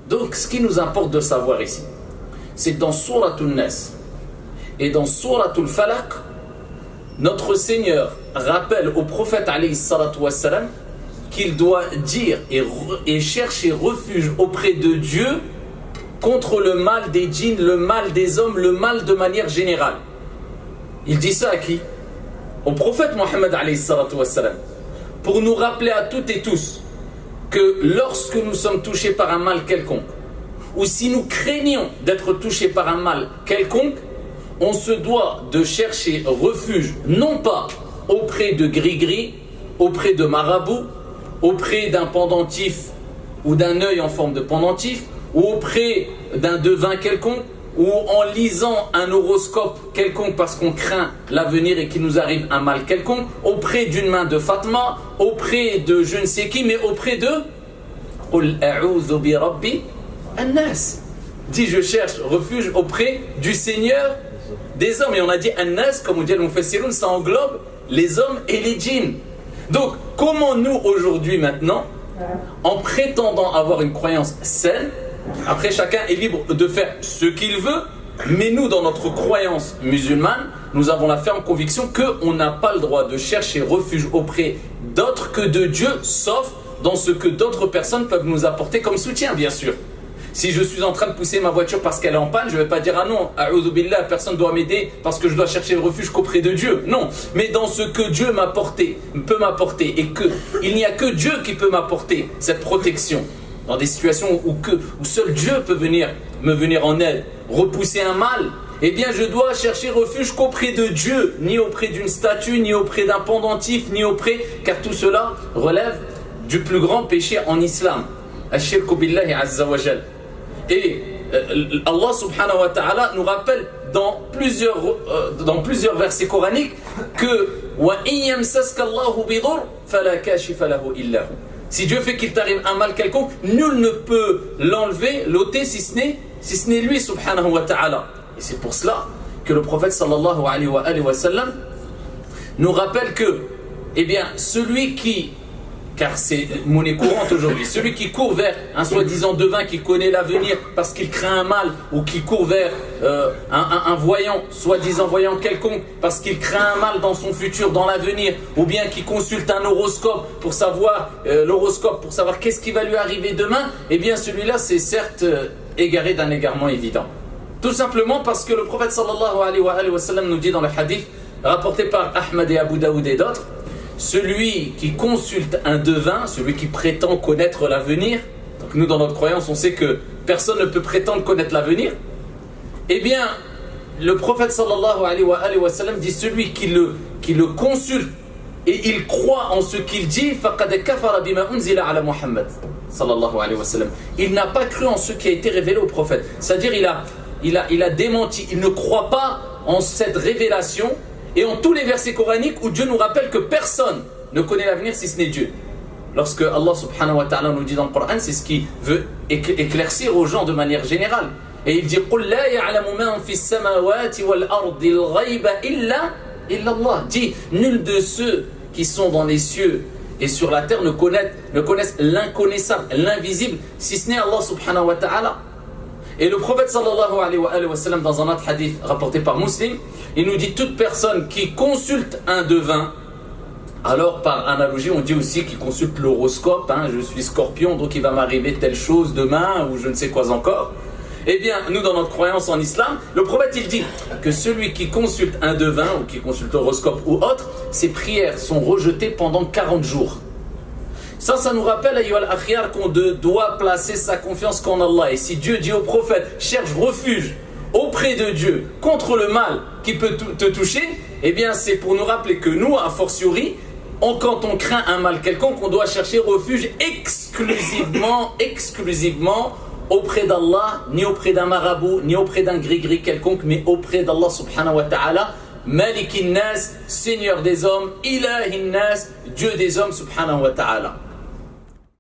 Donc, ce qui nous importe de savoir ici, c'est que dans Souratul Nas et dans Souratul Falaq, notre Seigneur rappelle au prophète alayhi salatu wassalam qu'il doit dire et chercher refuge auprès de Dieu contre le mal des djinns, le mal des hommes, le mal de manière générale. Il dit ça à qui? Au prophète Mohammed alayhi salatu wassalam, pour nous rappeler à toutes et tous que lorsque nous sommes touchés par un mal quelconque, ou si nous craignons d'être touchés par un mal quelconque, on se doit de chercher refuge, non pas auprès de gris-gris, auprès de marabouts, auprès d'un pendentif ou d'un œil en forme de pendentif, ou auprès d'un devin quelconque, ou en lisant un horoscope quelconque parce qu'on craint l'avenir et qu'il nous arrive un mal quelconque, auprès d'une main de Fatma, auprès de je ne sais qui, mais auprès de Qul a'udhu bi rabbi an-nas. Dit je cherche refuge auprès du Seigneur des hommes. Et on a dit an-nas, comme on dit al-Mufassirun, ça englobe les hommes et les djinns. Donc comment nous aujourd'hui maintenant, en prétendant avoir une croyance saine, après chacun est libre de faire ce qu'il veut, mais nous dans notre croyance musulmane, nous avons la ferme conviction qu'on n'a pas le droit de chercher refuge auprès d'autres que de Dieu, sauf dans ce que d'autres personnes peuvent nous apporter comme soutien, bien sûr. Si je suis en train de pousser ma voiture parce qu'elle est en panne, je ne vais pas dire ah non, a'udhu billah, personne ne doit m'aider parce que je dois chercher le refuge qu'auprès de Dieu. Non, mais dans ce que Dieu peut m'apporter et qu'il n'y a que Dieu qui peut m'apporter cette protection. Dans des situations où seul Dieu peut me venir en aide, repousser un mal, eh bien je dois chercher refuge qu'auprès de Dieu, ni auprès d'une statue, ni auprès d'un pendentif, car tout cela relève du plus grand péché en islam, Ash-shirku billahi azza wa jal. Et Allah subhanahu wa ta'ala nous rappelle dans plusieurs versets coraniques que wa in yamsaska Allahu bidur fala kashifa lahu illa hu. Si Dieu fait qu'il t'arrive un mal quelconque, nul ne peut l'enlever, l'ôter si ce n'est lui subhanahu wa ta'ala. Et c'est pour cela que le prophète sallallahu alayhi wa sallam nous rappelle que, eh bien, celui qui, car c'est monnaie courante aujourd'hui, celui qui court vers un soi-disant devin qui connaît l'avenir parce qu'il craint un mal, ou qui court vers un voyant, soi-disant voyant quelconque, parce qu'il craint un mal dans son futur, dans l'avenir, ou bien qui consulte un horoscope pour savoir qu'est-ce qui va lui arriver demain, eh bien celui-là c'est certes égaré d'un égarement évident. Tout simplement parce que le prophète sallallahu alayhi wa sallam nous dit dans le hadith rapporté par Ahmad et Abu Daoud et d'autres, celui qui consulte un devin, celui qui prétend connaître l'avenir, donc nous dans notre croyance on sait que personne ne peut prétendre connaître l'avenir, eh bien le prophète sallallahu alayhi wa sallam dit celui qui le consulte et il croit en ce qu'il dit, faqad kafara bima unzila ala Muhammad sallallahu alayhi wa sallam. Il n'a pas cru en ce qui a été révélé au prophète, c'est-à-dire il a démenti, il ne croit pas en cette révélation et en tous les versets coraniques où Dieu nous rappelle que personne ne connaît l'avenir si ce n'est Dieu. Lorsque Allah subhanahu wa ta'ala nous dit dans le Coran, c'est ce qu'il veut éclaircir aux gens de manière générale. Et il dit قُلْ لَا يَعْلَمُ مَنْ فِي السَّمَاوَاتِ وَالْأَرْضِ الْغَيْبَ إِلَّا اللَّهِ. Dit, nul de ceux qui sont dans les cieux et sur la terre ne connaissent l'inconnaissable, l'invisible, si ce n'est Allah subhanahu wa ta'ala. Et le prophète sallallahu alayhi wa sallam dans un autre hadith rapporté par Muslim, il nous dit toute personne qui consulte un devin, alors par analogie on dit aussi qu'il consulte l'horoscope, je suis scorpion donc il va m'arriver telle chose demain ou je ne sais quoi encore. Eh bien nous dans notre croyance en islam, le prophète il dit que celui qui consulte un devin ou qui consulte l'horoscope ou autre, ses prières sont rejetées pendant 40 jours. Ça nous rappelle, ayyuhal akhyar, qu'on doit placer sa confiance qu'en Allah. Et si Dieu dit au prophète, cherche refuge auprès de Dieu contre le mal qui peut te toucher, eh bien c'est pour nous rappeler que nous, a fortiori, quand on craint un mal quelconque, on doit chercher refuge exclusivement auprès d'Allah, ni auprès d'un marabout, ni auprès d'un gris-gris quelconque, mais auprès d'Allah subhanahu wa ta'ala, Malikin Nas, Seigneur des hommes, Ilahin Nas, Dieu des hommes subhanahu wa ta'ala.